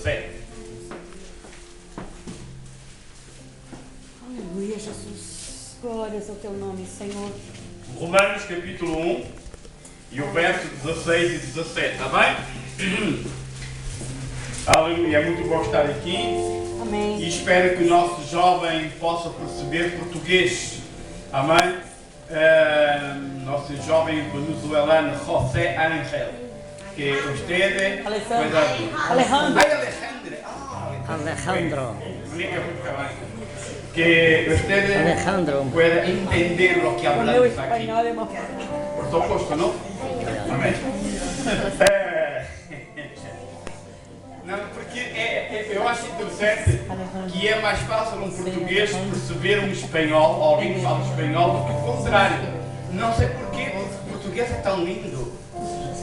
17. Aleluia, Jesus. Glórias ao teu nome, Senhor. Romanos capítulo 1 e o verso 16 e 17, está bem? Aleluia, é muito bom estar aqui. Amém. E espero que o nosso jovem possa perceber português. Amém? Nosso jovem venezuelano José Ángel, que usted Alejandro. Alejandro. Que usted pueda entender lo que O meu hablamos aquí. espanhol é uma Por supuesto, ¿no? Amém. Não, porque eu acho interessante que é mais fácil um português perceber um espanhol, ou alguém que fala espanhol, do que o contrário. Não sei porquê, porque o português é tão lindo.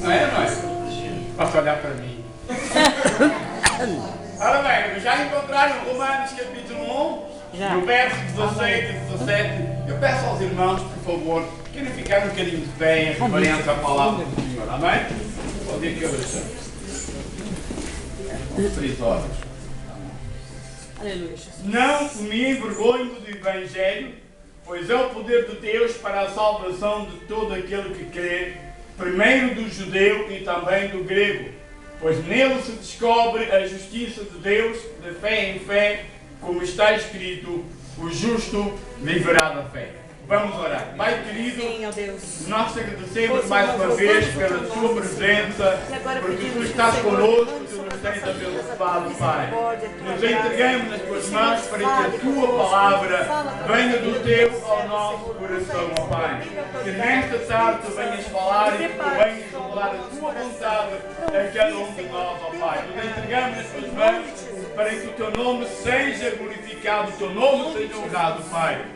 Não é, não é? Posso olhar para mim. Ora bem, já encontraram Romanos capítulo 1, Já. no verso 16 e 17. Eu peço aos irmãos, por favor, querem ficar um bocadinho de pé em reverência à palavra do Senhor. Amém? Pode ir que eu deixo. 3 horas. Aleluia, Jesus. Não me envergonho do Evangelho, pois é o poder de Deus para a salvação de todo aquele que crê, primeiro do judeu e também do grego, pois nele se descobre a justiça de Deus, de fé em fé, como está escrito, o justo viverá da fé. Vamos orar. Pai querido, Sim, ó Deus. nós te agradecemos mais uma vez pela tua presença, porque tu estás conosco, tu nos tens abençoado, Pai. Nos entregamos nas tuas mãos para que a tua palavra venha do teu ao nosso coração, ó Pai. Que nesta tarde tu venhas falar e que tu venhas revelar a tua vontade a cada um de nós, ó Pai. Nos entregamos nas tuas mãos para que o teu nome seja glorificado, o teu nome seja honrado, Pai.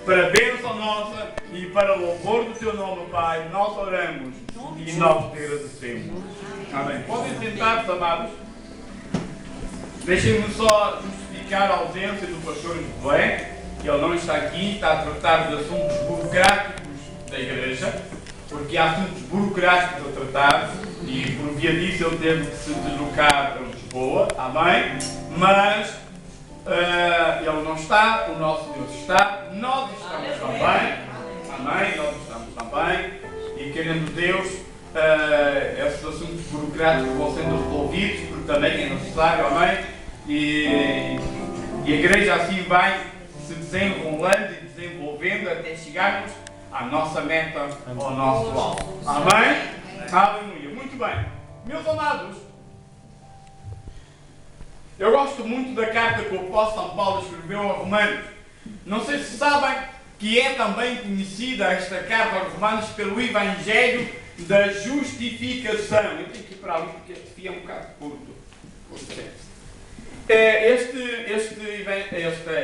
Para a bênção nossa e para o louvor do teu nome, Pai, nós oramos e nós te agradecemos. Amém. Podem sentar-se, amados. Deixem-me só justificar a ausência do pastor José, que ele não está aqui, está a tratar de assuntos burocráticos da igreja, porque há assuntos burocráticos a tratar e por via disso ele teve que se deslocar a Lisboa. Amém? Mas ele não está, o nosso Deus está, nós estamos também, amém, nós estamos também, e querendo Deus, esses assuntos burocráticos vão sendo resolvidos, porque também é necessário, amém, e a igreja assim vai se desenrolando e desenvolvendo até chegarmos à nossa meta, ao nosso alvo, amém? Aleluia, muito bem, meus amados. Eu gosto muito da carta que o apóstolo São Paulo escreveu a Romanos. Não sei se sabem que é também conhecida esta carta aos Romanos pelo Evangelho da Justificação. Eu tenho que ir para ali porque este fio é um bocado curto.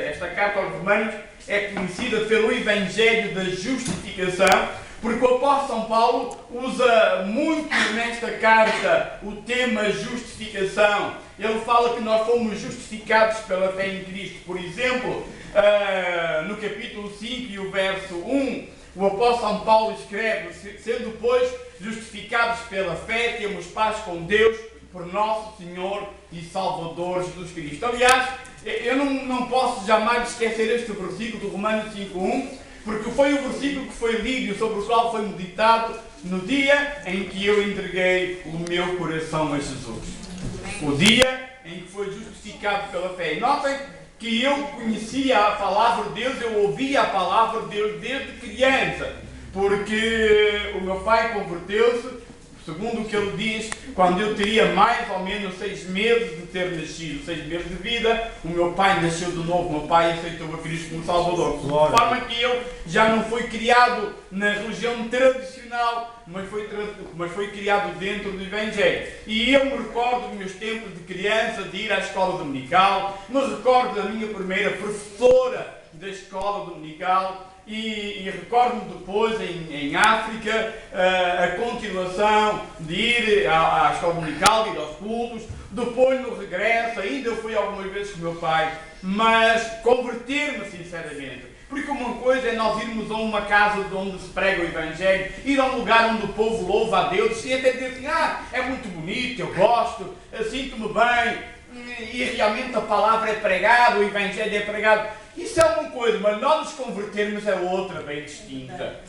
Esta carta aos Romanos é conhecida pelo Evangelho da Justificação, porque o apóstolo São Paulo usa muito nesta carta o tema justificação. Ele fala que nós fomos justificados pela fé em Cristo. Por exemplo, no capítulo 5 e o verso 1, o apóstolo São Paulo escreve: sendo, pois, justificados pela fé, temos paz com Deus, por nosso Senhor e Salvador Jesus Cristo. Aliás, eu não posso jamais esquecer este versículo do Romanos 5:1, porque foi o versículo que foi lido e sobre o qual foi meditado no dia em que eu entreguei o meu coração a Jesus. O dia em que foi justificado pela fé. E notem que eu conhecia a palavra de Deus, eu ouvia a palavra de Deus desde criança, porque o meu pai converteu-se, segundo o que ele diz, quando eu teria mais ou menos 6 meses de ter nascido, 6 meses de vida, o meu pai nasceu de novo, o meu pai aceitou a Cristo como Salvador. De forma que eu já não fui criado na religião tradicional, mas foi criado dentro do Evangelho. E eu me recordo dos meus tempos de criança, de ir à escola dominical, me recordo da minha primeira professora da escola dominical, e recordo-me depois em África a continuação de ir à escola dominical, de ir aos cultos, depois no regresso, ainda eu fui algumas vezes com o meu pai, mas converter-me sinceramente. Porque uma coisa é nós irmos a uma casa de onde se prega o Evangelho, ir a um lugar onde o povo louva a Deus e até dizer assim, é muito bonito, eu gosto, sinto-me bem. e realmente a palavra é pregada, o Evangelho é pregado. Isso é uma coisa, mas nós nos convertermos é outra bem distinta.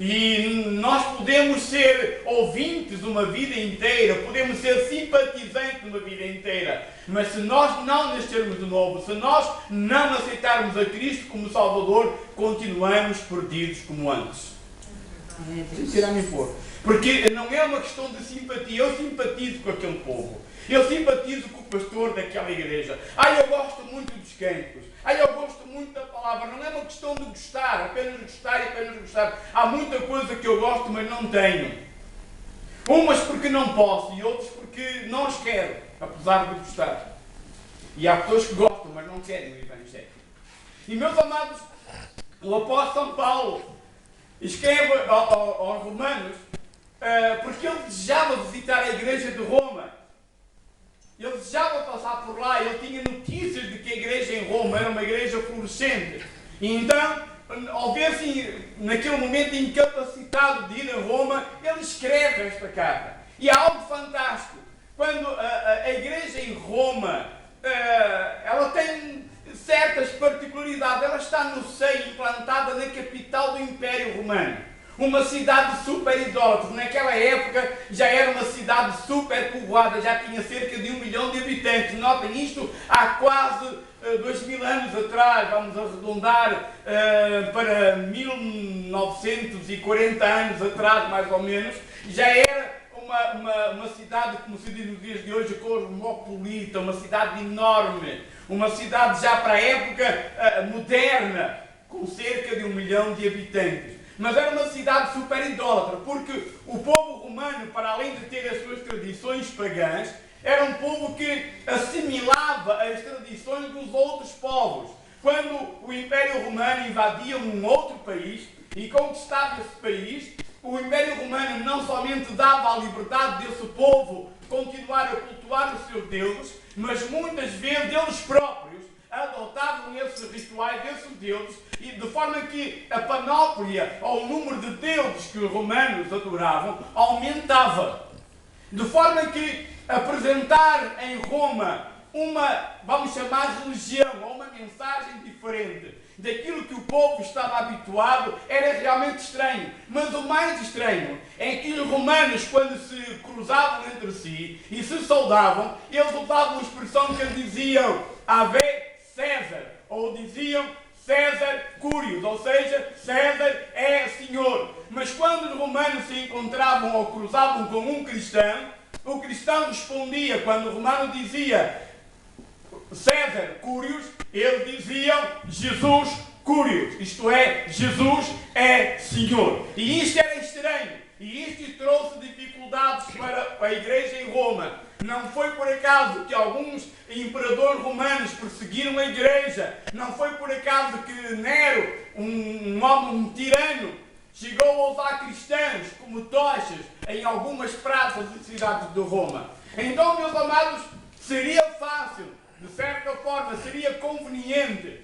E nós podemos ser ouvintes uma vida inteira, podemos ser simpatizantes uma vida inteira, mas se nós não nascermos de novo, se nós não aceitarmos a Cristo como Salvador, continuamos perdidos como antes. Sinceramente for. Porque não é uma questão de simpatia, eu simpatizo com aquele povo, eu simpatizo com o pastor daquela igreja. Eu gosto muito dos cânticos. Eu gosto muito da palavra. Não é uma questão de gostar, apenas gostar e apenas gostar. Há muita coisa que eu gosto, mas não tenho. Umas porque não posso e outras porque não as quero, apesar de gostar. E há pessoas que gostam, mas não querem o Evangelho. E, meus amados, o apóstolo São Paulo escreve aos Romanos porque ele desejava visitar a igreja de Roma. Ele desejava passar por lá, ele tinha notícias de que a igreja em Roma era uma igreja florescente. E então, ao ver-se naquele momento incapacitado de ir a Roma, ele escreve esta carta. E há algo fantástico. Quando a igreja em Roma, ela tem certas particularidades. Ela está no seio, implantada na capital do Império Romano. Uma cidade super idólatra. Naquela época já era uma cidade super povoada, já tinha cerca de 1 milhão de habitantes. Notem isto há quase 2000 anos atrás, vamos arredondar para 1940 anos atrás, mais ou menos. Já era uma cidade, como se diz nos dias de hoje, cosmopolita, uma cidade enorme, uma cidade já para a época moderna, com cerca de 1 milhão de habitantes. Mas era uma cidade super idólatra, porque o povo romano, para além de ter as suas tradições pagãs, era um povo que assimilava as tradições dos outros povos. Quando o Império Romano invadia um outro país e conquistava esse país, o Império Romano não somente dava a liberdade desse povo continuar a cultuar os seus deuses, mas muitas vezes eles próprios adotavam esses rituais desses deuses, e de forma que a panóplia ou o número de deuses que os romanos adoravam aumentava. De forma que apresentar em Roma uma, vamos chamar, religião ou uma mensagem diferente daquilo que o povo estava habituado era realmente estranho. Mas o mais estranho é que os romanos, quando se cruzavam entre si e se saudavam, eles usavam a expressão que eles diziam Ave César, ou diziam César Curios, ou seja, César é Senhor. Mas quando os romanos se encontravam ou cruzavam com um cristão, o cristão respondia, quando o romano dizia César Curios, eles diziam Jesus Curios, isto é, Jesus é Senhor. E isto era estranho, e isto trouxe dificuldades para a igreja em Roma. Não foi por acaso que alguns imperadores romanos perseguiram a igreja. Não foi por acaso que Nero, um homem, um tirano, chegou a usar cristãos como tochas em algumas praças e cidades de Roma. Então, meus amados, seria fácil, de certa forma, seria conveniente,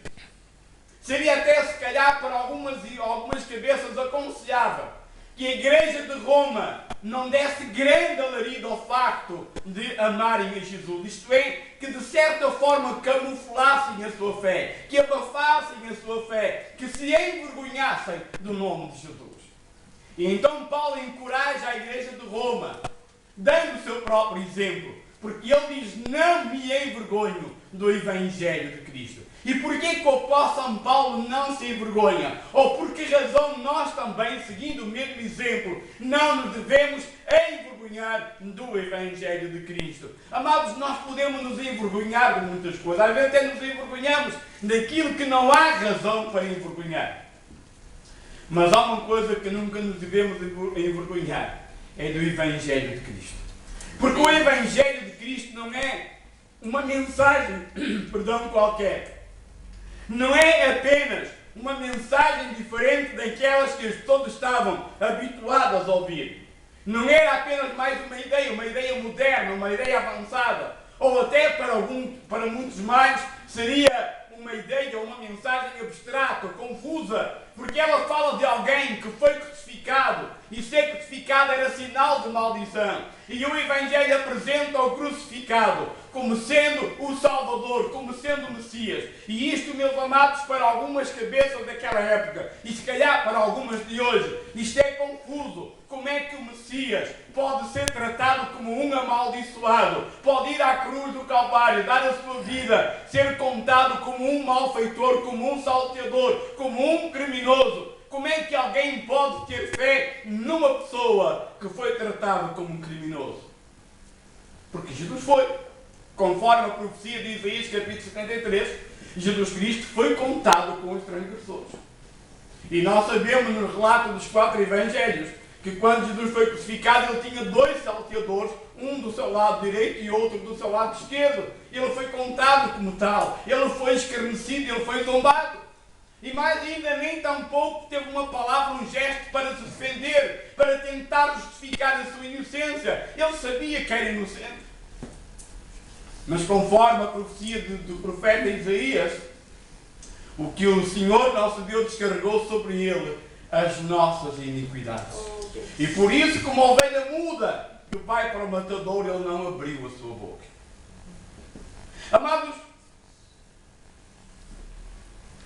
seria até se calhar para algumas cabeças aconselhável que a igreja de Roma não desse grande alarido ao facto de amarem a Jesus. Isto é, que de certa forma camuflassem a sua fé, que abafassem a sua fé, que se envergonhassem do nome de Jesus. E então Paulo encoraja a igreja de Roma, dando o seu próprio exemplo, porque ele diz, não me envergonho do Evangelho de Cristo. E porquê que o apóstolo São Paulo não se envergonha? Ou por que razão nós também, seguindo o mesmo exemplo, não nos devemos envergonhar do Evangelho de Cristo? Amados, nós podemos nos envergonhar de muitas coisas. Às vezes até nos envergonhamos daquilo que não há razão para envergonhar. Mas há uma coisa que nunca nos devemos envergonhar. É do Evangelho de Cristo. Porque o Evangelho de Cristo não é uma mensagem, qualquer. Não é apenas uma mensagem diferente daquelas que as pessoas estavam habituadas a ouvir. Não era apenas mais uma ideia moderna, uma ideia avançada. Ou até para muitos mais seria uma ideia ou uma mensagem abstrata, confusa, porque ela fala de alguém que foi crucificado, e ser crucificado era sinal de maldição. E o Evangelho apresenta o crucificado como sendo o Salvador, como sendo o Messias. E isto, meus amados, para algumas cabeças daquela época, e se calhar para algumas de hoje, isto é confuso. Como é que o Messias pode ser tratado como um amaldiçoado? Pode ir à cruz do Calvário, dar a sua vida, ser contado como um malfeitor, como um salteador, como um criminoso? Como é que alguém pode ter fé numa pessoa que foi tratada como um criminoso? Porque Jesus foi, conforme a profecia de Isaías capítulo 73, Jesus Cristo foi contado com os transgressores. E nós sabemos no relato dos 4 evangelhos que quando Jesus foi crucificado ele tinha 2 salteadores, um do seu lado direito e outro do seu lado esquerdo. Ele foi contado como tal, ele foi escarnecido, ele foi zombado. E mais ainda, nem tampouco teve uma palavra, um gesto para se defender, para tentar justificar a sua inocência. Ele sabia que era inocente. Mas conforme a profecia do profeta Isaías, o que o Senhor nosso Deus descarregou sobre ele, as nossas iniquidades. E por isso, como a ovelha muda, que vai para o matador, ele não abriu a sua boca. Amados,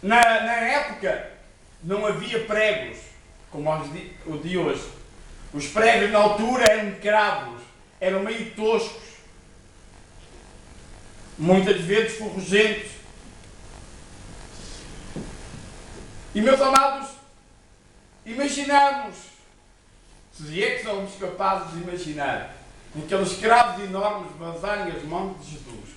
na época não havia pregos, como o de hoje. Os pregos na altura eram cravos, eram meio toscos, muitas vezes ferrugentos. E meus amados, imaginamos, se é que somos capazes de imaginar, aqueles cravos enormes vazarem as mãos de Jesus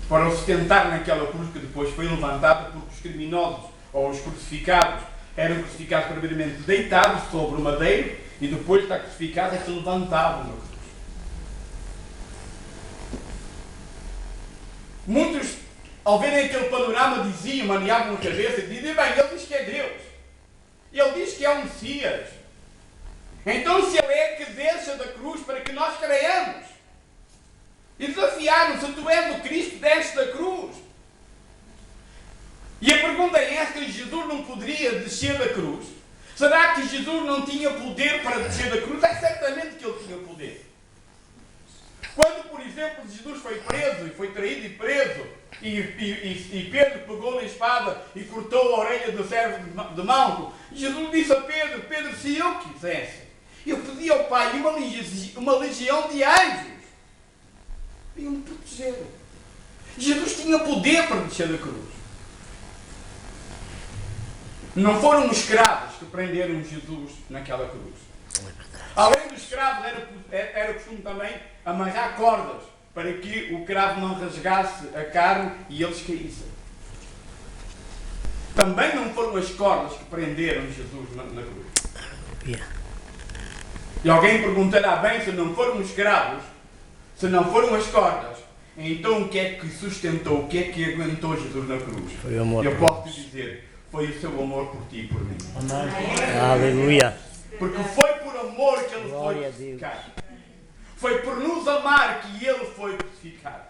para o sustentar naquela cruz que depois foi levantada, porque os criminosos ou os crucificados eram crucificados primeiramente deitados sobre o madeiro e depois de estar crucificados é que se levantavam na cruz. Muitos, ao verem aquele panorama, diziam, maneavam a cabeça e diziam, bem, ele diz que é Deus. Ele diz que é o Messias. Então se ele é, que desça da cruz para que nós creiamos. E desafiaram-nos, se tu és o Cristo, desce da cruz. E a pergunta é esta, Jesus não poderia descer da cruz? Será que Jesus não tinha poder para descer da cruz? É certamente que ele tinha poder. Quando, por exemplo, Jesus foi preso, e foi traído e preso, e Pedro pegou na espada e cortou a orelha do servo de Malco, Jesus disse a Pedro, Pedro, se eu quisesse, eu pedi ao Pai uma legião de anjos iam me proteger. Jesus tinha poder para descer da cruz. Não foram os escravos que prenderam Jesus naquela cruz. Além dos escravos, era costume também amarrar cordas para que o cravo não rasgasse a carne e eles caíssem. Também não foram as cordas que prenderam Jesus na cruz. E alguém perguntará, bem, se não foram os escravos, se não foram as cordas, então o que é que sustentou, o que é que aguentou Jesus na cruz? Foi o amor. Eu posso te dizer, foi o seu amor por ti e por mim. Amém. Aleluia. Porque foi por amor que ele Glória foi a Deus. crucificado. Foi por nos amar que ele foi crucificado.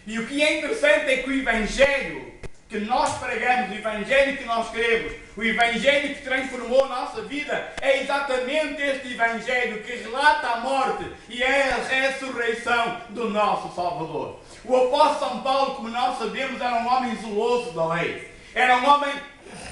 E o que é interessante é que o Evangelho que nós pregamos, o Evangelho que nós queremos, o Evangelho que transformou a nossa vida, é exatamente este Evangelho que relata a morte e a ressurreição do nosso Salvador. O apóstolo São Paulo, como nós sabemos, era um homem zeloso da lei. Era um homem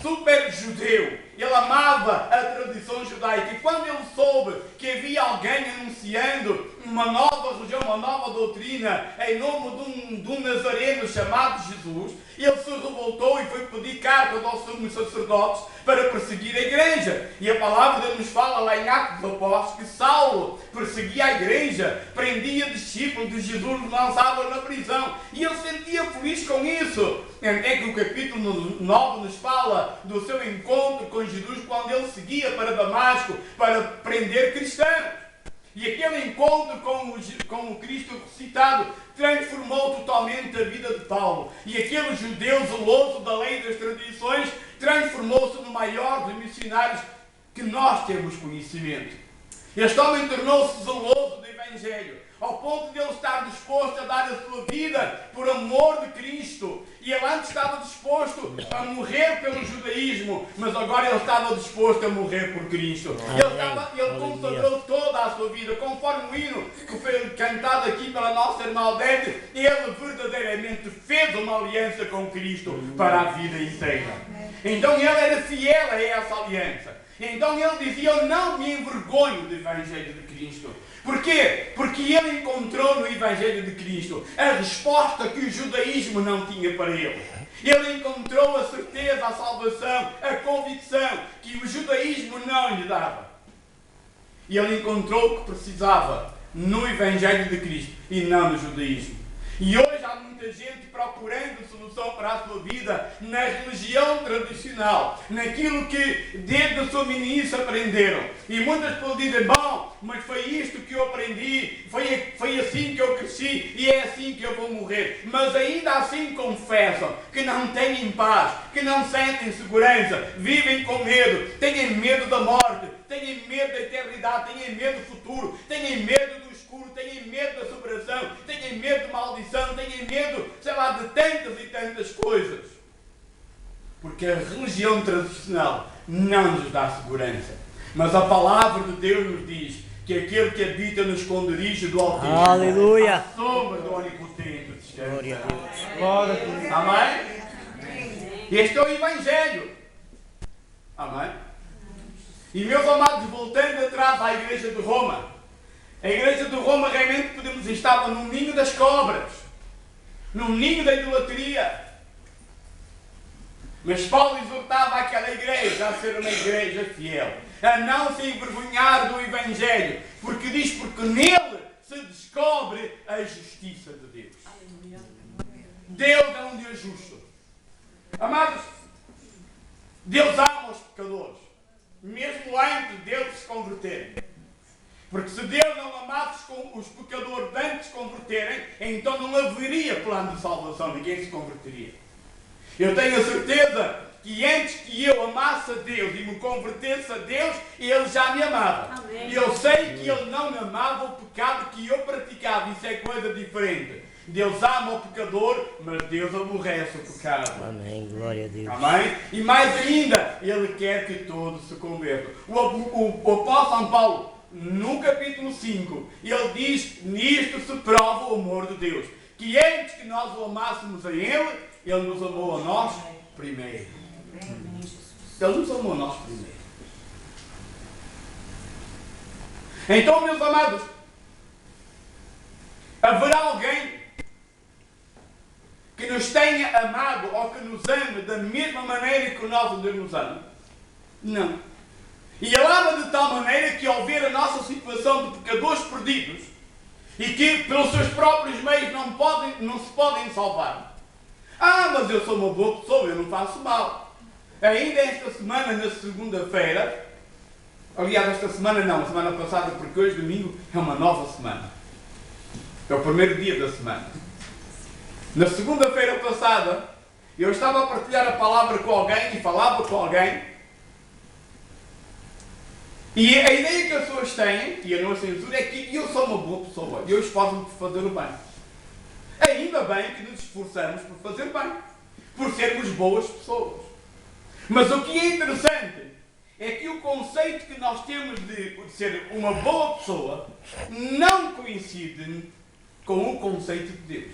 super judeu. Ele amava a tradição judaica. E quando ele soube que havia alguém anunciando uma nova religião, uma nova doutrina, em nome de um nazareno chamado Jesus, ele se revoltou e foi pedir cartas aos sumos sacerdotes para perseguir a igreja. E a palavra de Deus nos fala lá em Atos dos Apóstolos que Saulo perseguia a igreja, prendia discípulos de Jesus, lançava na prisão. E ele sentia feliz com isso. É que o capítulo 9 nos fala do seu encontro com Jesus quando ele seguia para Damasco para prender cristãos. E aquele encontro com o Cristo ressuscitado transformou totalmente a vida de Paulo. E aquele judeu zeloso da lei e das tradições transformou-se no maior dos missionários que nós temos conhecimento. Este homem tornou-se zeloso do Evangelho. ao ponto de ele estar disposto a dar a sua vida por amor de Cristo. E ele antes estava disposto a morrer pelo judaísmo, mas agora ele estava disposto a morrer por Cristo. Ele consagrou toda a sua vida, conforme o hino que foi cantado aqui pela nossa irmã Odete, ele verdadeiramente fez uma aliança com Cristo para a vida inteira. Então ele era fiel a essa aliança. Então ele dizia: eu não me envergonho do Evangelho de Cristo. Porquê? Porque ele encontrou no Evangelho de Cristo a resposta que o judaísmo não tinha para ele. Ele encontrou a certeza, a salvação, a convicção que o judaísmo não lhe dava. E ele encontrou o que precisava no Evangelho de Cristo e não no judaísmo. E hoje há muita gente procurando solução para a sua vida na religião tradicional, naquilo que desde a sua meninice aprenderam. E muitas pessoas dizem: bom, mas foi isto que eu aprendi, foi assim que eu cresci e é assim que eu vou morrer. Mas ainda assim confessam que não têm paz, que não sentem segurança, vivem com medo, têm medo da morte, têm medo da eternidade, têm medo do futuro, têm medo do escuro, têm medo da superação, têm medo de maldição, têm medo, sei lá, de tantas e tantas coisas. Porque a religião tradicional não nos dá segurança. Mas a palavra de Deus nos diz que aquele que habita no esconderijo do Altíssimo, Aleluia, à sombra do Onipotente descansa. glória a Deus. Glória a Deus. Amém? Este é o Evangelho. Amém? E meus amados, voltando atrás à igreja de Roma, a igreja de Roma realmente podemos estava no ninho das cobras, no ninho da idolatria. Mas Paulo exortava aquela igreja a ser uma igreja fiel, a não se envergonhar do Evangelho, porque diz: porque nele se descobre a justiça de Deus. Deus é um Deus justo. Amados, Deus ama os pecadores, mesmo antes deles se converterem. Porque se Deus não amasse os pecadores antes de se converterem, então não haveria plano de salvação, ninguém se converteria. Eu tenho a certeza que antes que eu amasse a Deus e me convertesse a Deus, Ele já me amava. E eu sei que Ele não me amava o pecado que eu praticava, isso é coisa diferente. Deus ama o pecador, mas Deus aborrece o pecado. Amém, glória a Deus. Amém? E mais ainda, Ele quer que todos se convertam. O apóstolo São Paulo, no capítulo 5, ele diz: nisto se prova o amor de Deus, que antes que nós o amássemos a Ele, Ele nos amou a nós primeiro. Ele nos amou a nós primeiro. Então, meus amados, haverá alguém que nos tenha amado ou que nos ame da mesma maneira que o nosso Deus nos ama? Não. E Ele ama de tal maneira que, ao ver a nossa situação de pecadores perdidos e que pelos seus próprios meios não se podem salvar, mas eu sou uma boa pessoa, eu não faço mal. Ainda esta semana, na segunda-feira, aliás, esta semana não, a semana passada, porque hoje, domingo, é uma nova semana. É o primeiro dia da semana. Na segunda-feira passada, eu estava a partilhar a palavra com alguém e falava com alguém. E a ideia que as pessoas têm, e a não censura, é que eu sou uma boa pessoa e eu esforço-me por fazer o bem. Ainda bem que nos esforçamos por fazer bem, por sermos boas pessoas. Mas o que é interessante é que o conceito que nós temos de ser uma boa pessoa não coincide com o conceito de Deus.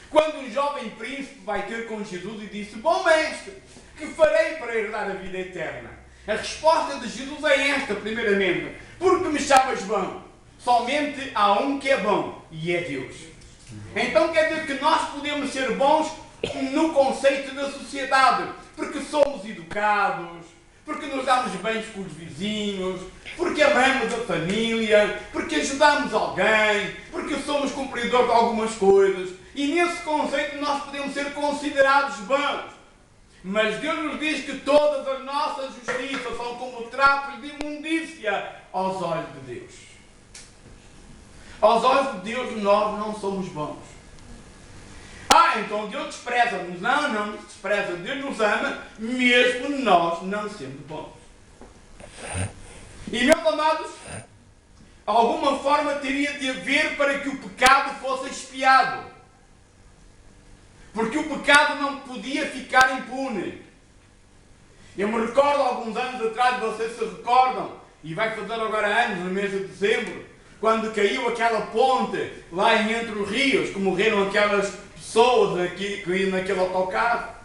Quando um jovem príncipe vai ter com Jesus e disse: bom mestre, que farei para herdar a vida eterna? A resposta de Jesus é esta, primeiramente: porque me chamas bom? Somente há um que é bom, e é Deus. Então quer dizer que nós podemos ser bons no conceito da sociedade, porque somos educados, porque nos damos bem com os vizinhos, porque amamos a família, porque ajudamos alguém, porque somos cumpridores de algumas coisas. E nesse conceito nós podemos ser considerados bons. Mas Deus nos diz que todas as nossas justiças são como trapos de imundícia aos olhos de Deus. Aos olhos de Deus nós não somos bons. Então Deus despreza-nos. Não nos despreza. Deus nos ama, mesmo nós não sendo bons. E meus amados, alguma forma teria de haver para que o pecado fosse expiado. Porque o pecado não podia ficar impune. Eu me recordo, alguns anos atrás, vocês se recordam, e vai fazer agora anos, no mês de dezembro, quando caiu aquela ponte lá entre os rios, que morreram aquelas pessoas aqui, que iam naquele autocarro.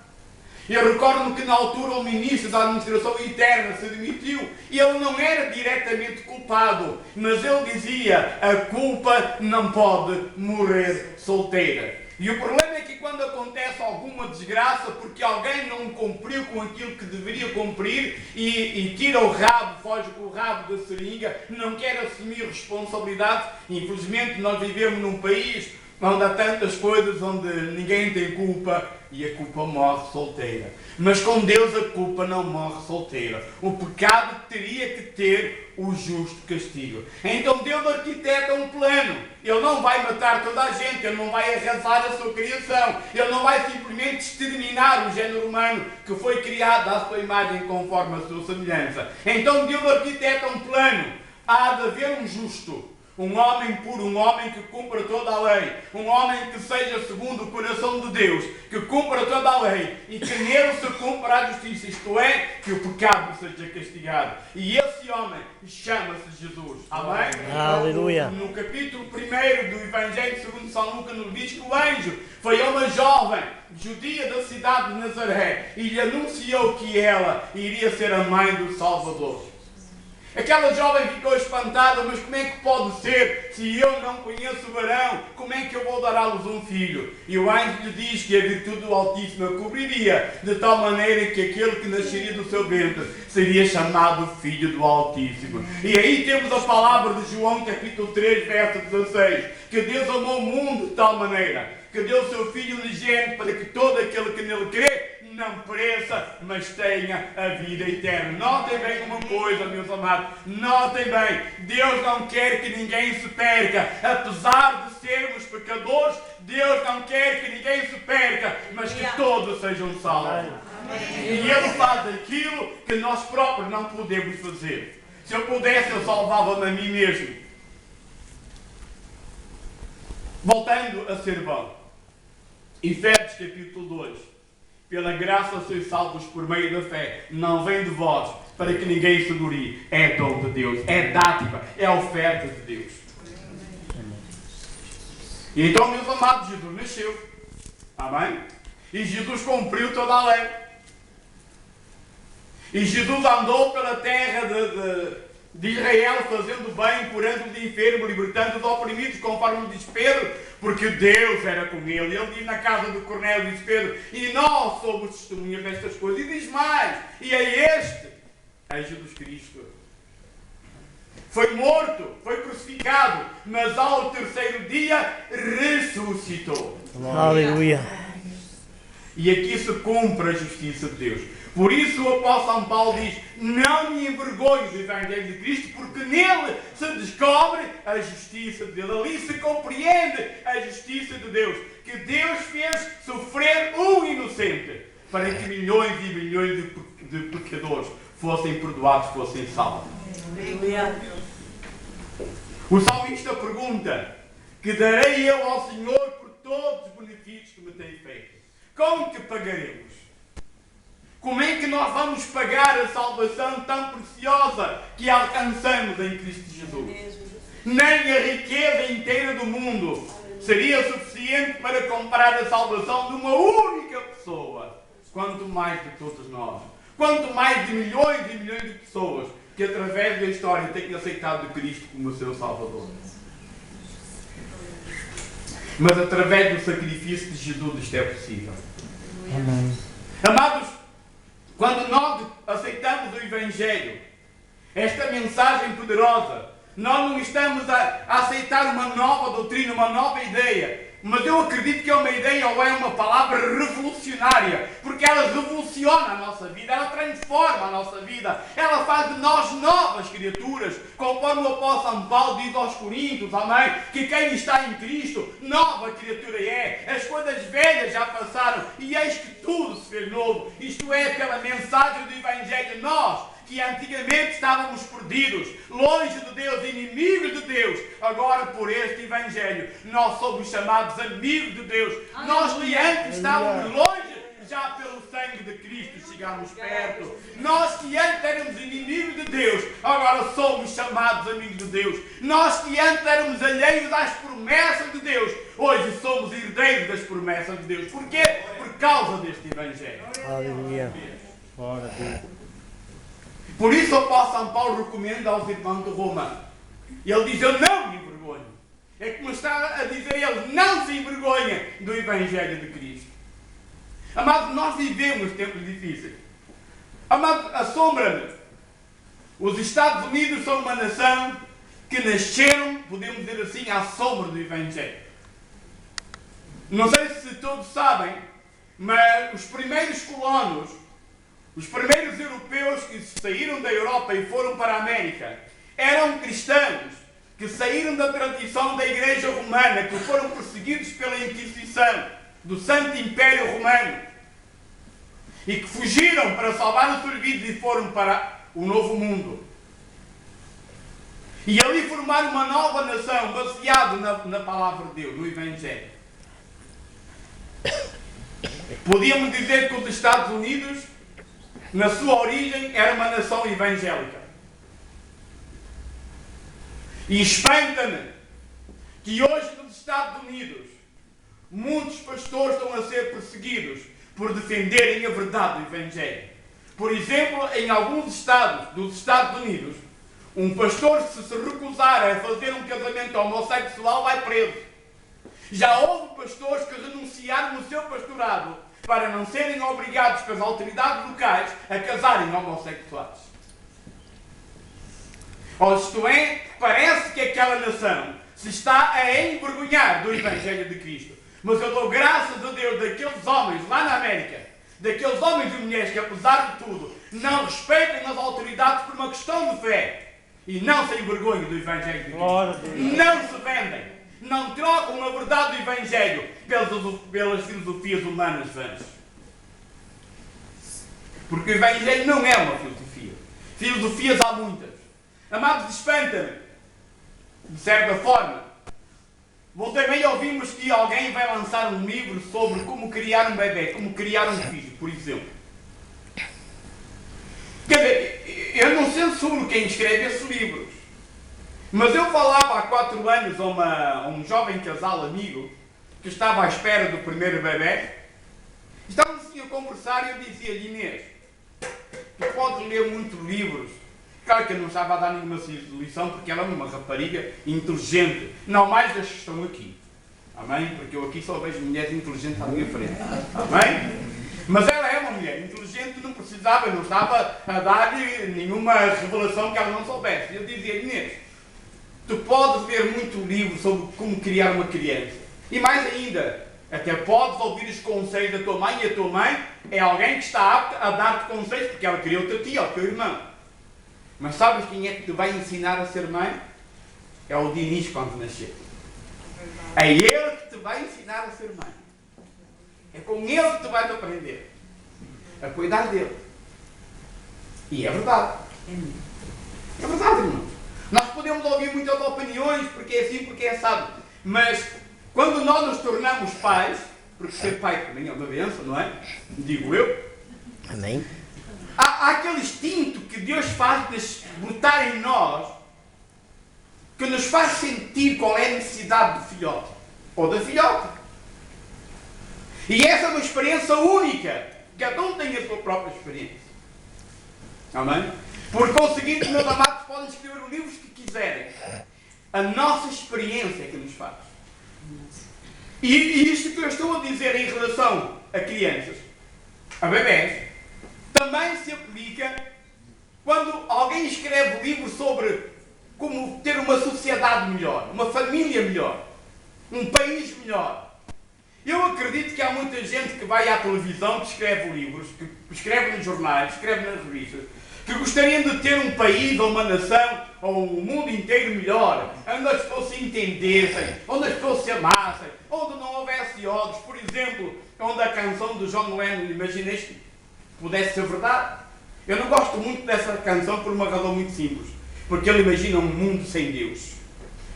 Eu recordo-me que na altura o ministro da Administração Interna se demitiu e ele não era diretamente culpado, mas ele dizia: a culpa não pode morrer solteira. E o problema é que quando acontece alguma desgraça porque alguém não cumpriu com aquilo que deveria cumprir e tira o rabo, foge com o rabo da seringa, não quer assumir responsabilidade. Infelizmente nós vivemos num país onde há tantas coisas onde ninguém tem culpa e a culpa morre solteira. Mas com Deus a culpa não morre solteira. O pecado teria que ter o justo castigo. Então Deus arquiteta um plano. Ele não vai matar toda a gente, Ele não vai arrasar a sua criação, Ele não vai simplesmente exterminar o género humano que foi criado à sua imagem conforme a sua semelhança. Então Deus arquiteta um plano. Há de haver um justo. Um homem puro, um homem que cumpra toda a lei, um homem que seja segundo o coração de Deus, que cumpra toda a lei e que nele se cumpra a justiça, isto é, que o pecado seja castigado. E esse homem chama-se Jesus. Amém? Aleluia. No capítulo 1 do Evangelho segundo São Lucas nos diz que o anjo foi a uma jovem judia da cidade de Nazaré e lhe anunciou que ela iria ser a mãe do Salvador. Aquela jovem ficou espantada, mas como é que pode ser se eu não conheço o varão? Como é que eu vou dar à luz um filho? E o anjo lhe diz que a virtude do Altíssimo a cobriria, de tal maneira que aquele que nasceria do seu ventre seria chamado Filho do Altíssimo. E aí temos a palavra de João capítulo 3, verso 16, que Deus amou o mundo de tal maneira, que deu o seu Filho unigênito para que todo aquele que nele crê não pereça, mas tenha a vida eterna. Notem bem uma coisa, meus amados. Notem bem. Deus não quer que ninguém se perca. Apesar de sermos pecadores, Deus não quer que ninguém se perca, mas que todos sejam salvos. E Ele faz aquilo que nós próprios não podemos fazer. Se eu pudesse, eu salvava-me a mim mesmo. Voltando a ser bom. Efésios capítulo 2. Pela graça sois salvos por meio da fé. Não vem de vós, para que ninguém se glorie. É dom de Deus, é dádiva, é oferta de Deus. E então, meus amados, Jesus nasceu. Amém? E Jesus cumpriu toda a lei. E Jesus andou pela terra de Israel, fazendo bem, curando os enfermos, libertando os oprimidos, conforme diz Pedro, porque Deus era com ele. Ele diz na casa de Cornélio, diz Pedro, e nós somos testemunhas destas coisas. E diz mais, e é Jesus Cristo. Foi morto, foi crucificado, mas ao terceiro dia ressuscitou. Aleluia. E aqui se cumpre a justiça de Deus. Por isso o apóstolo São Paulo diz: não me envergonho do Evangelho de Cristo, porque nele se descobre a justiça de Deus. Ali se compreende a justiça de Deus. Que Deus fez sofrer um inocente, para que milhões e milhões de pecadores fossem perdoados, fossem salvos. O salmista pergunta: que darei eu ao Senhor por todos os benefícios que me tem feito? Como que pagaremos? Como é que nós vamos pagar a salvação tão preciosa que alcançamos em Cristo Jesus? Nem a riqueza inteira do mundo seria suficiente para comprar a salvação de uma única pessoa. Quanto mais de todos nós. Quanto mais de milhões e milhões de pessoas que através da história têm aceitado Cristo como seu Salvador. Mas através do sacrifício de Jesus isto é possível. Amém. Amados, quando nós aceitamos o Evangelho, esta mensagem poderosa, nós não estamos a aceitar uma nova doutrina, uma nova ideia, mas eu acredito que é uma ideia ou é uma palavra revolucionária, porque ela revoluciona a nossa vida, ela transforma a nossa vida, ela faz de nós novas criaturas, conforme o apóstolo São Paulo diz aos Coríntios, amém, que quem está em Cristo, nova criatura é, as coisas velhas já passaram, e eis que tudo se fez novo, isto é, pela mensagem do Evangelho, nós que antigamente estávamos perdidos, longe de Deus, inimigos de Deus, agora por este Evangelho nós somos chamados amigos de Deus. Nós que antes estávamos longe, já pelo sangue de Cristo chegamos perto. Nós que antes éramos inimigos de Deus, agora somos chamados amigos de Deus. Nós que antes éramos alheios às promessas de Deus, hoje somos herdeiros das promessas de Deus. Porquê? Por causa deste Evangelho. Aleluia. Glória a Deus. Por isso o apóstolo São Paulo recomenda aos irmãos de Roma. Ele diz: eu não me envergonho. É como está a dizer ele: não se envergonha do Evangelho de Cristo. Amados, nós vivemos tempos difíceis. Amados, assombra-me. Os Estados Unidos são uma nação que nasceram, podemos dizer assim, à sombra do Evangelho. Não sei se todos sabem, mas os primeiros colonos, os primeiros europeus que saíram da Europa e foram para a América, eram cristãos que saíram da tradição da Igreja Romana, que foram perseguidos pela Inquisição do Santo Império Romano e que fugiram para salvar os seus vidas e foram para o Novo Mundo. E ali formaram uma nova nação baseada na palavra de Deus, no Evangelho. Podíamos dizer que os Estados Unidos, na sua origem, era uma nação evangélica. E espanta-me que hoje nos Estados Unidos muitos pastores estão a ser perseguidos por defenderem a verdade do Evangelho. Por exemplo, em alguns estados dos Estados Unidos, um pastor, se recusar a fazer um casamento homossexual, vai preso. Já houve pastores que renunciaram no seu pastorado para não serem obrigados pelas autoridades locais a casarem homossexuais. Ou isto é, parece que aquela nação se está a envergonhar do Evangelho de Cristo. Mas eu dou graças a Deus daqueles homens lá na América, daqueles homens e mulheres que, apesar de tudo, não respeitam as autoridades por uma questão de fé e não se envergonham do Evangelho de Cristo. Não se vendem, não trocam a verdade do Evangelho pelas filosofias humanas vãs. Porque o Evangelho não é uma filosofia. Filosofias há muitas. Amados, espanta-me, de certa forma. Também ouvimos que alguém vai lançar um livro sobre como criar um bebê, como criar um filho, por exemplo. Quer dizer, eu não censuro quem escreve esses livros. Mas eu falava há 4 anos a um jovem casal amigo que estava à espera do primeiro bebê. Estávamos assim a conversar e eu dizia-lhe: Inês, tu podes ler muitos livros. Claro que eu não estava a dar nenhuma lição, porque ela é uma rapariga inteligente. Não mais das que estão aqui. Amém? Porque eu aqui só vejo mulheres inteligentes à minha frente. Amém? Mas ela é uma mulher inteligente, não precisava, eu não estava a dar-lhe nenhuma revelação que ela não soubesse. Eu dizia: Inês, tu podes ler muito livro sobre como criar uma criança. E mais ainda, até podes ouvir os conselhos da tua mãe, e a tua mãe é alguém que está apta a dar-te conselhos, porque ela criou-te a ti, ao teu irmão. Mas sabes quem é que te vai ensinar a ser mãe? É o Diniz quando nascer. É ele que te vai ensinar a ser mãe. É com ele que tu vais aprender a cuidar dele. E é verdade. É verdade, irmãos. Nós podemos ouvir muitas opiniões, porque é assim, porque é assado. Mas quando nós nos tornamos pais, porque ser pai também é uma bênção, não é? Digo eu. Amém. Há aquele instinto que Deus faz botar em nós, que nos faz sentir qual é a necessidade do filhote ou da filhota. E essa é uma experiência única. Cada um tem a sua própria experiência. Amém? Por conseguinte, meus amados, podem escrever os livros que quiserem. A nossa experiência é que nos faz. E isto que eu estou a dizer em relação a crianças, a bebés, também se aplica quando alguém escreve um livro sobre como ter uma sociedade melhor, uma família melhor, um país melhor. Eu acredito que há muita gente que vai à televisão, que escreve livros, que escreve nos jornais, que escreve nas revistas, que gostariam de ter um país ou uma nação ou o mundo inteiro melhor, onde as pessoas se entendessem, onde as pessoas se amassem, onde não houvesse ódios. Por exemplo, onde a canção de John Lennon, imaginei que pudesse ser verdade. Eu não gosto muito dessa canção por uma razão muito simples. Porque ele imagina um mundo sem Deus.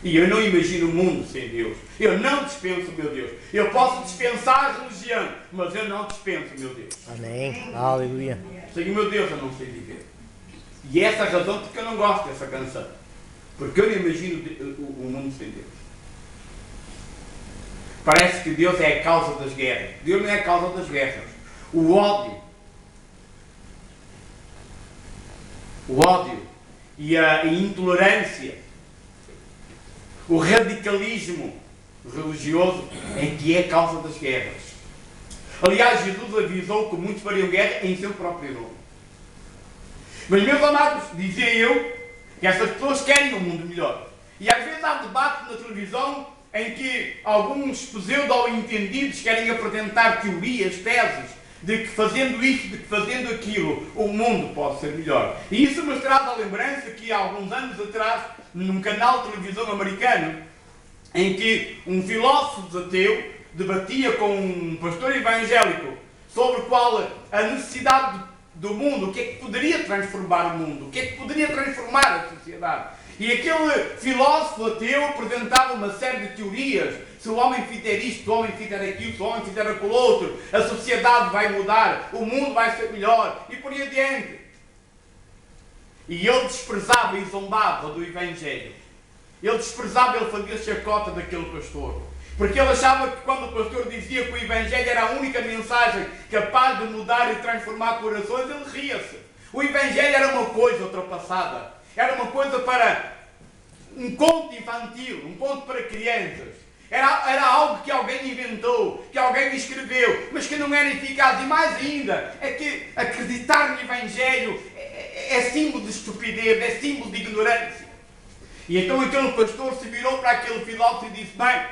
E eu não imagino um mundo sem Deus. Eu não dispenso o meu Deus. Eu posso dispensar a religião, mas eu não dispenso o meu Deus. Amém. Aleluia. Sem o meu Deus eu não sei viver. E essa é a razão porque eu não gosto dessa canção. Porque eu não imagino o mundo sem Deus. Parece que Deus é a causa das guerras. Deus não é a causa das guerras. O ódio e a intolerância, o radicalismo religioso é que é a causa das guerras. Aliás, Jesus avisou que muitos fariam guerra em seu próprio nome. Mas, meus amados, dizia eu, que essas pessoas querem um mundo melhor. E às vezes há debate na televisão em que alguns pseudo-entendidos querem apresentar teorias, teses, de que fazendo isto, de que fazendo aquilo, o mundo pode ser melhor. E isso me traz a lembrança que há alguns anos atrás, num canal de televisão americano, em que um filósofo ateu debatia com um pastor evangélico sobre qual a necessidade do mundo, o que é que poderia transformar o mundo, o que é que poderia transformar a sociedade. E aquele filósofo ateu apresentava uma série de teorias. Se o homem fizer isto, se o homem fizer aquilo, se o homem fizer aquilo outro, a sociedade vai mudar, o mundo vai ser melhor, e por aí adiante. E ele desprezava e zombava do Evangelho. Ele desprezava, ele fazia chacota daquele pastor. Porque ele achava que quando o pastor dizia que o Evangelho era a única mensagem capaz de mudar e transformar corações, ele ria-se. O Evangelho era uma coisa ultrapassada. Era uma coisa para um conto infantil, um conto para crianças. Era algo que alguém inventou, que alguém escreveu, mas que não era eficaz. E mais ainda, é que acreditar no Evangelho é símbolo de estupidez, é símbolo de ignorância. E então aquele pastor se virou para aquele filósofo e disse: bem,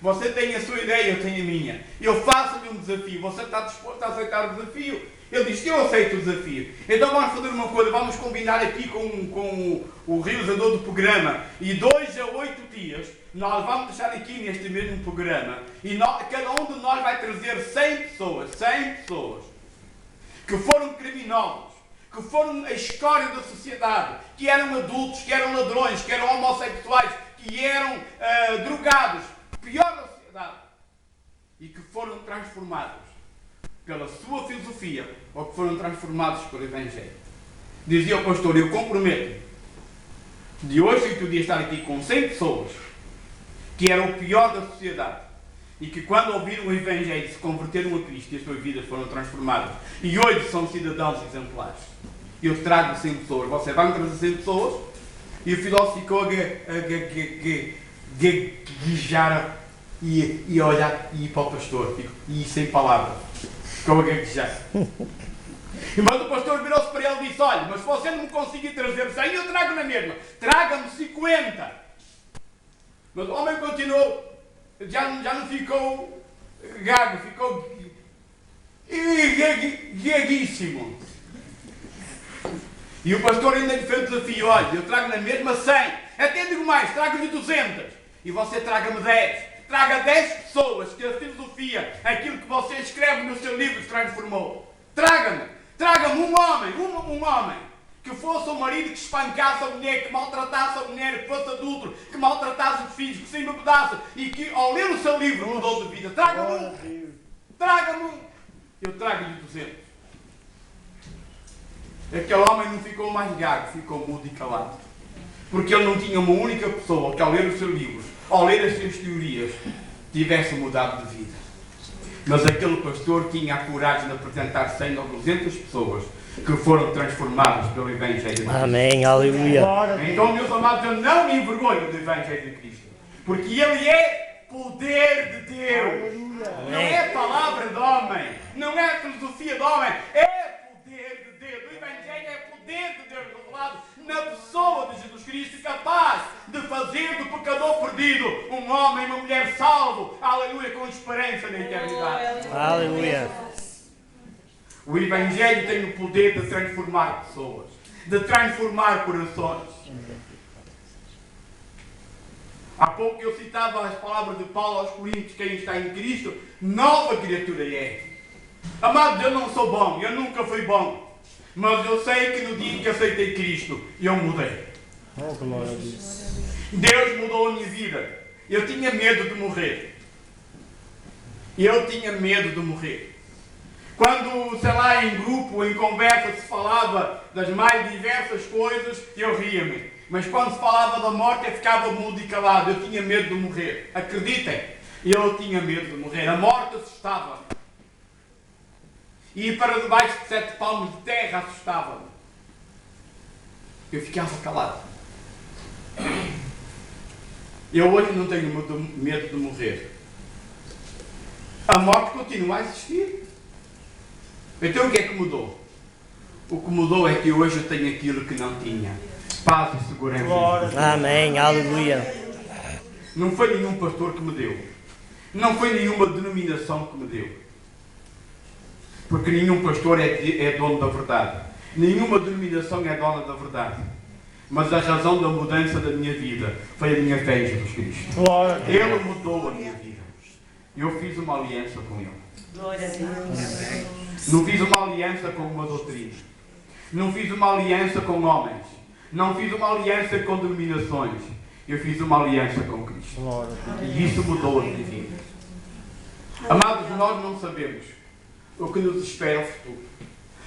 você tem a sua ideia, eu tenho a minha. Eu faço-lhe um desafio. Você está disposto a aceitar o desafio? Ele disse: eu aceito o desafio. Então vamos fazer uma coisa, vamos combinar aqui com o realizador do programa. E 2 a 8 dias, nós vamos deixar aqui neste mesmo programa. E cada um de nós vai trazer 100 pessoas que foram criminosos, que foram a escória da sociedade, que eram adultos, que eram ladrões, que eram homossexuais, que eram drogados, pior da sociedade, e que foram transformados pela sua filosofia, ou que foram transformados pelo Evangelho. Dizia o pastor: eu comprometo de hoje a 8 dias estar aqui com 100 pessoas que eram o pior da sociedade e que quando ouviram o Evangelho se converteram a Cristo e as suas vidas foram transformadas e hoje são cidadãos exemplares. Eu trago 100 pessoas, você vai me trazer 100 pessoas? E o filósofo ficou a gaguejar e a olhar e ir para o pastor e sem palavras. Ficou a gaguejar. Mas o pastor virou-se para ele e disse: olha, mas se você não me conseguir trazer 100, eu trago na mesma. Traga-me 50. Mas o homem continuou, já não ficou gago, ficou gaguíssimo. E o pastor ainda lhe fez o desafio: olha, eu trago na mesma 100. Até digo mais, trago-lhe 200. E você traga-me 10. Traga 10 pessoas que a filosofia, aquilo que você escreve no seu livro, se transformou. Traga-me um homem que fosse um marido que espancasse a mulher, que maltratasse a mulher, que fosse adulto, que maltratasse os filhos, que se embebedasse e que ao ler o seu livro mudou de vida. Traga-me um. Eu trago-lhe 200. Aquele homem não ficou mais gago, ficou mudo e calado. Porque ele não tinha uma única pessoa que ao ler o seu livro, ao ler as suas teorias, tivesse mudado de vida. Mas aquele pastor tinha a coragem de apresentar 100 ou 200 pessoas que foram transformadas pelo Evangelho de Cristo. Amém, aleluia. Então, meus amados, eu não me envergonho do Evangelho de Cristo. Porque ele é poder de Deus. Não é palavra de homem. Não é filosofia de homem. É poder de Deus. O Evangelho é poder de Deus revelado na pessoa de Jesus Cristo, capaz de fazer do pecador perdido um homem e uma mulher salvo, aleluia, com esperança na eternidade. Aleluia. O Evangelho tem o poder de transformar pessoas, de transformar corações. Há pouco eu citava as palavras de Paulo aos Coríntios: quem está em Cristo, nova criatura é. Amados, eu não sou bom, eu nunca fui bom. Mas eu sei que no dia em que aceitei Cristo, eu mudei. Oh, glória a Deus. Deus mudou a minha vida. Eu tinha medo de morrer. Eu tinha medo de morrer. Quando, sei lá, em grupo, em conversa, se falava das mais diversas coisas, eu ria-me. Mas quando se falava da morte, eu ficava mudo e calado. Eu tinha medo de morrer. Acreditem, eu tinha medo de morrer. A morte assustava-me. E ir para debaixo de 7 palmos de terra assustava-me. Eu ficava calado. Eu hoje não tenho medo de morrer. A morte continua a existir. Então o que é que mudou? O que mudou é que hoje eu tenho aquilo que não tinha. Paz e segurança. Amém. Aleluia. Não foi nenhum pastor que me deu. Não foi nenhuma denominação que me deu. Porque nenhum pastor é dono da verdade. Nenhuma denominação é dona da verdade. Mas a razão da mudança da minha vida foi a minha fé em Jesus Cristo. Ele mudou a minha vida. Eu fiz uma aliança com Ele. Glória a Deus. Não fiz uma aliança com uma doutrina. Não fiz uma aliança com homens. Não fiz uma aliança com denominações. Eu fiz uma aliança com Cristo. E isso mudou a minha vida. Amados, nós não sabemos o que nos espera o futuro.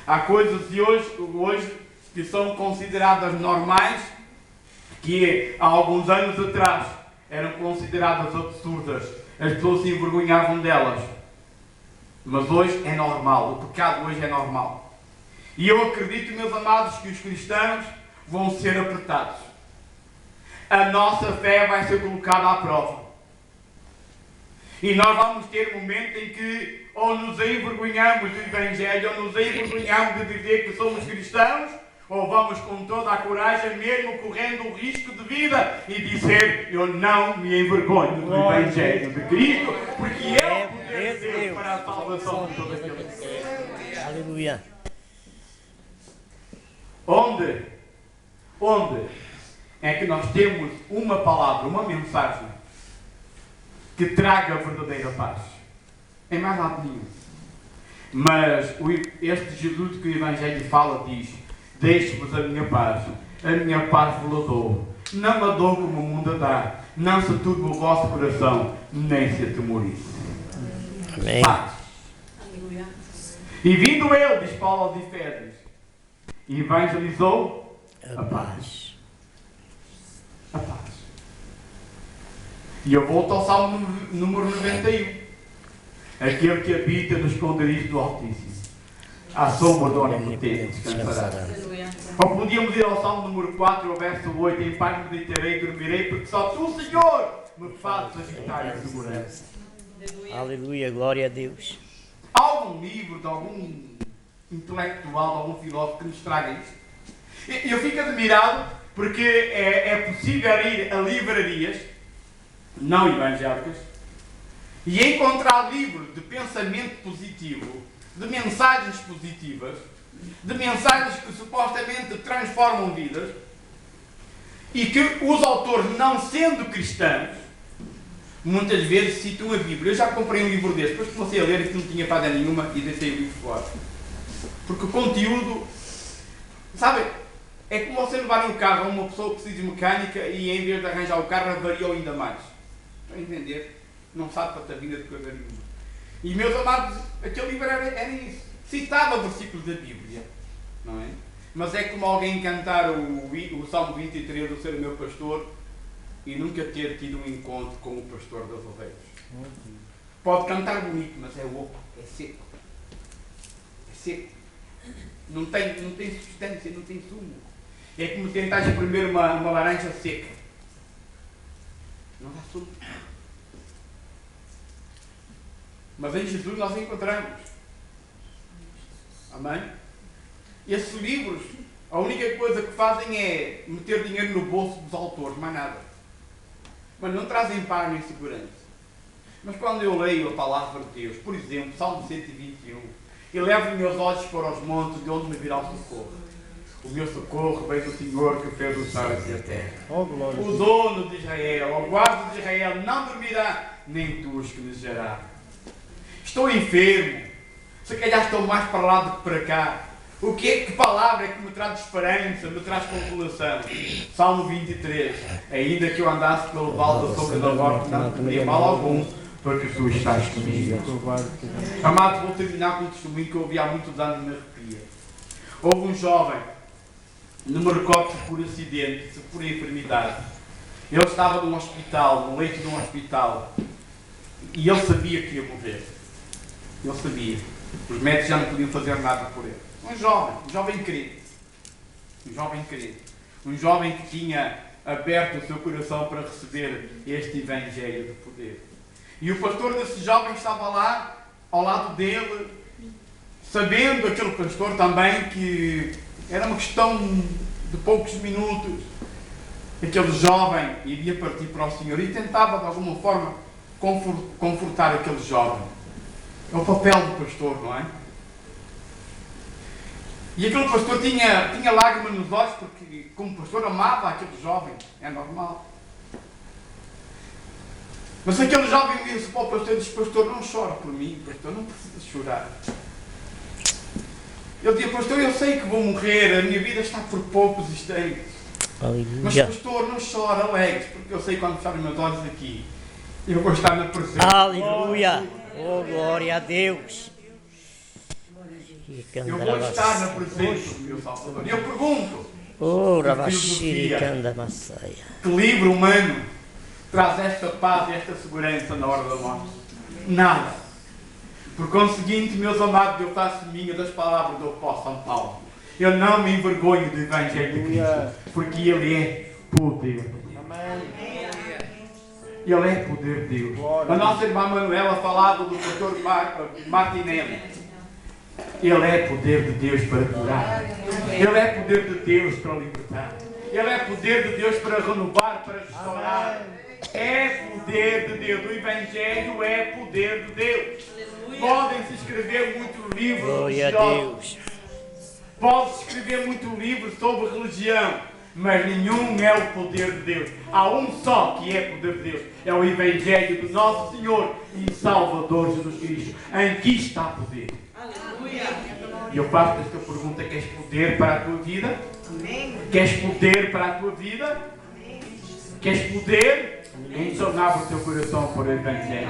Há coisas de hoje que são consideradas normais, que há alguns anos atrás eram consideradas absurdas. As pessoas se envergonhavam delas. Mas hoje é normal. O pecado hoje é normal. E eu acredito, meus amados, que os cristãos vão ser apertados. A nossa fé vai ser colocada à prova. E nós vamos ter momentos em que ou nos envergonhamos do Evangelho, ou nos envergonhamos de dizer que somos cristãos, ou vamos com toda a coragem, mesmo correndo o risco de vida, e dizer: eu não me envergonho do Evangelho de Cristo, porque é o poder de Deus para a salvação de todos aqueles que creem. Aleluia. Onde é que nós temos uma palavra, uma mensagem que traga a verdadeira paz? Em mais lado nenhum. Mas este Jesus que o Evangelho fala diz: deixe-vos a minha paz vos dou. Não a dou como o mundo dá. Não se turbe o vosso coração, nem se atemorize. Amém. Paz. E vindo ele, diz Paulo aos Efésios, evangelizou a paz. A paz. E eu volto ao Salmo número 91. Aquele que habita no esconderijo do Altíssimo, à sombra do Onipotente descansará. Ou podíamos ir ao Salmo número 4, ao verso 8: em paz me deitarei e dormirei, porque só tu, Senhor, me fazes habitar em segurança. Aleluia. Glória a Deus. Há algum livro de algum intelectual, de algum filósofo que nos traga isto? Eu fico admirado porque é possível ir a livrarias não evangélicas e encontrar livros de pensamento positivo, de mensagens positivas, de mensagens que supostamente transformam vidas, e que os autores, não sendo cristãos, muitas vezes citam a Bíblia. Eu já comprei um livro desse, depois comecei a ler e que não tinhapada nenhuma e deixei o livro fora. Porque o conteúdo, sabe, é como você levar um carro a uma pessoa que precisa de mecânica e em vez de arranjar o carro, avariou ainda mais. Para entender? Não sabe para a vida de coisa nenhuma. E, meus amados, aquele livro era isso. Citava versículos da Bíblia, não é? Mas é como alguém cantar o Salmo 23 do ser o meu pastor e nunca ter tido um encontro com o pastor das ovelhas. Pode cantar bonito, mas é oco, é seco. É seco. Não tem substância, não tem sumo. É como tentar espremer uma laranja seca. Não dá sumo. Mas em Jesus nós encontramos. Amém? Esses livros, a única coisa que fazem é meter dinheiro no bolso dos autores, mais nada. Mas não trazem paz nem segurança. Mas quando eu leio a palavra de Deus, por exemplo, Salmo 121, e levo os meus olhos para os montes, de onde me virá o socorro. O meu socorro vem do Senhor que fez os céus e a terra. O dono de Israel, o guarda de Israel, não dormirá, nem tu os que negará. Estou enfermo, se calhar estou mais para lá do que para cá. Que palavra é que me traz esperança, me traz consolação? Salmo 23. Ainda que eu andasse pelo vale da sombra da morte, não temeria mal algum, porque tu estás comigo. Amados, vou terminar com um testemunho que eu ouvi há muitos anos e me arrepia. Houve um jovem, não me recordo se por acidente, se por enfermidade. Ele estava num hospital, no leito de um hospital, e ele sabia que ia morrer. Ele sabia. Os médicos já não podiam fazer nada por ele. Um jovem querido. Um jovem querido. Um jovem que tinha aberto o seu coração para receber este Evangelho de poder. E o pastor desse jovem estava lá, ao lado dele, sabendo, aquele pastor também, que era uma questão de poucos minutos. Aquele jovem iria partir para o Senhor e tentava, de alguma forma, confortar aquele jovem. É o papel do pastor, não é? E aquele pastor tinha lágrimas nos olhos porque, como pastor, amava aquele jovem. É normal. Mas aquele jovem disse para o pastor e disse: pastor, não chora por mim, pastor, não precisa chorar. Ele disse: pastor, eu sei que vou morrer, a minha vida está por poucos instantes. Aleluia. Mas pastor, não chora, alegre, porque eu sei que quando fechar os meus olhos aqui, eu vou estar na presença. Aleluia. Oh, glória a Deus. Eu vou estar na presença do meu Salvador. E eu pergunto: oh, Rabashiri Kanda Massaia. que livro humano traz esta paz e esta segurança na hora da morte? Nada. Por conseguinte, meus amados, eu faço minha das palavras do apóstolo São Paulo. Eu não me envergonho do Evangelho de Cristo, porque Ele é poder. Ele é poder de Deus. A nossa irmã Manuela falava do pastor Martinelli. Ele é poder de Deus para curar. Ele é poder de Deus para libertar. Ele é poder de Deus para renovar, para restaurar. É poder de Deus. O Evangelho é poder de Deus. Podem-se escrever muitos livros religiosos. Pode-se escrever muito livro sobre religião, mas nenhum é o poder de Deus. Há um só que é poder de Deus. É o Evangelho do nosso Senhor e Salvador Jesus Cristo. Em que está poder? Aleluia! E eu faço esta pergunta: queres poder para a tua vida? Amém. Queres poder para a tua vida? Amém. Queres poder? Então abre o teu coração para o Evangelho.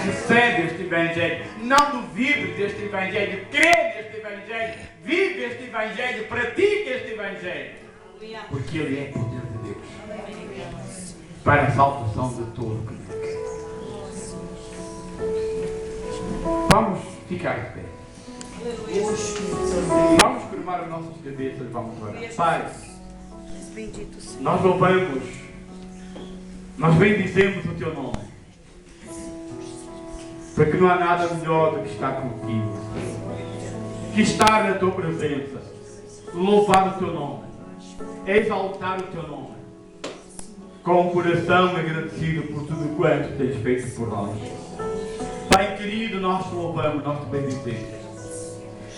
Recebe este Evangelho. Não duvides deste Evangelho. Crê neste Evangelho. Vive este Evangelho. Pratique este Evangelho. Porque ele é poder de Deus para a salvação de todo. Vamos ficar de pé. Vamos curvar as nossas cabeças e vamos orar. Pai, nós louvamos, nós bendizemos o teu nome, porque não há nada melhor do que estar contigo, que estar na tua presença, louvar o teu nome, exaltar o teu nome, com o coração agradecido por tudo quanto tens feito por nós. Pai querido, nós te louvamos, nós te bendizemos,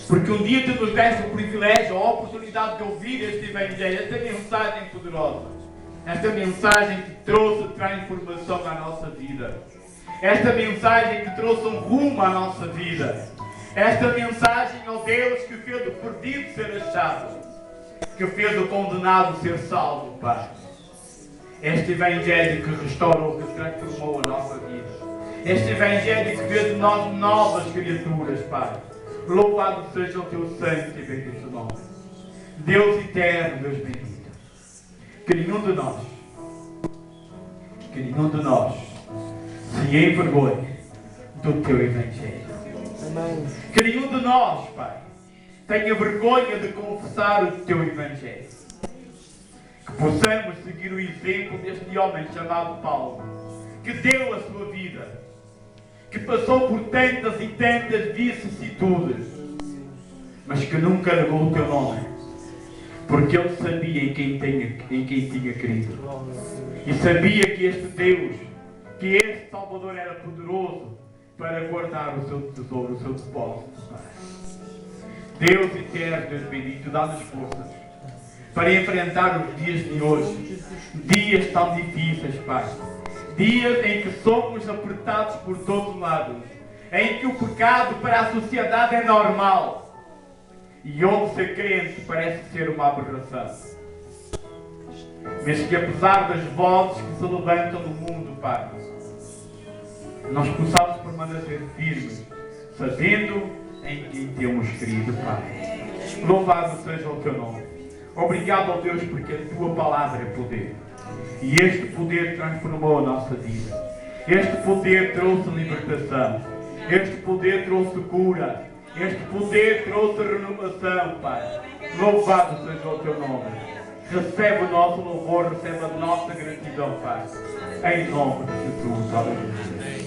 porque um dia tu nos deste o privilégio, a oportunidade de ouvir este Evangelho, esta mensagem poderosa, esta mensagem que trouxe transformação à nossa vida, esta mensagem que trouxe um rumo à nossa vida, esta mensagem, ó Deus, que fez o perdido ser achado, que fez o condenado ser salvo, Pai. Este Evangelho que restaurou, que transformou a nossa vida. Este Evangelho que fez de nós novas criaturas, Pai. Louvado seja o teu santo e bendito nome. Deus eterno, Deus bendito. Que nenhum de nós se envergonhe do teu Evangelho. Amém. Que nenhum de nós, Pai, tenha vergonha de confessar o teu Evangelho. Que possamos seguir o exemplo deste homem chamado Paulo, que deu a sua vida, que passou por tantas e tantas vicissitudes, mas que nunca negou o teu nome, porque ele sabia em quem tinha crido. E sabia que este Deus, que este Salvador era poderoso para guardar o seu tesouro, o seu depósito. Deus eterno, Deus bendito, dá-nos forças para enfrentar os dias de hoje, dias tão difíceis, Pai. Dias em que somos apertados por todos os lados, em que o pecado para a sociedade é normal, E onde ser crente parece ser uma aberração. Mas que apesar das vozes que se levantam no mundo, Pai, nós possamos permanecer firmes, sabendo em quem temos querido, Pai. Louvado seja o Teu nome. Obrigado, ó Deus, porque a Tua palavra é poder. E este poder transformou a nossa vida. Este poder trouxe libertação. Este poder trouxe cura. Este poder trouxe renovação, Pai. Louvado seja o Teu nome. Recebe o nosso louvor, recebe a nossa gratidão, Pai. Em nome de Jesus. Aleluia.